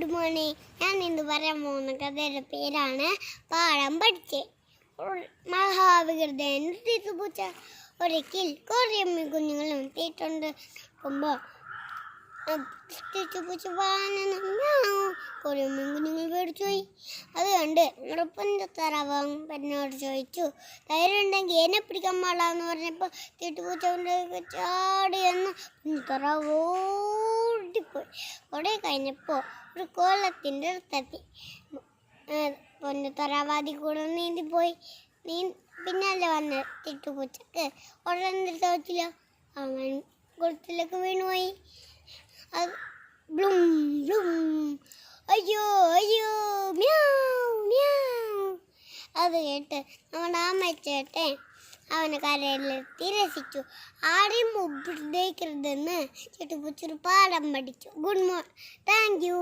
Good morning. ഞാൻ ഇന്ന് പറയാൻ പോകുന്ന കഥയുടെ പേരാണ് പാഠം പഠിച്ചേ. മഹാവികൃതൻ പൂച്ച ഒരിക്കൽ കുറേ കുഞ്ഞുങ്ങളും തീറ്റുണ്ടാക്കുമ്പോൾ പൂച്ച കുറേ കുഞ്ഞുങ്ങൾ പേടിച്ചു പോയി. അതുകൊണ്ട് നമ്മുടെ തറാവനോട് ചോദിച്ചു, ധൈര്യം ഉണ്ടെങ്കിൽ എന്നെ പിടിക്കാൻ പാടാന്ന് പറഞ്ഞപ്പോൾ തീറ്റുപൂച്ച ചാടിയെന്ന് തറാവ് ഓടിപ്പോയി. കുറെ കഴിഞ്ഞപ്പോൾ ഒരു കോലത്തിൻ്റെ അടുത്തെത്തി. തറാവാതി കൂടെ നീന്തിപ്പോയി. പിന്നല്ലേ വന്ന് തീറ്റുപൂച്ചക്ക് ഉടനെ ചോദിച്ചില്ല. അവൻ കുളത്തിലേക്ക് വീണുപോയി. അത് ബ്ലും ബ്ലും, അയ്യോ അയ്യോ, മ്യാവ് മ്യാവ്. അത് കേട്ട് നമ്മുടെ അമ്മച്ചേട്ടൻ അവനെ കരയിലെത്തി രസിച്ചു. ആരെയും ഉപദ്രവിക്കരുതെന്ന് തീറ്റുപൂച്ച ഒരു പാഠം പഠിച്ചു. Good morning. Thank you.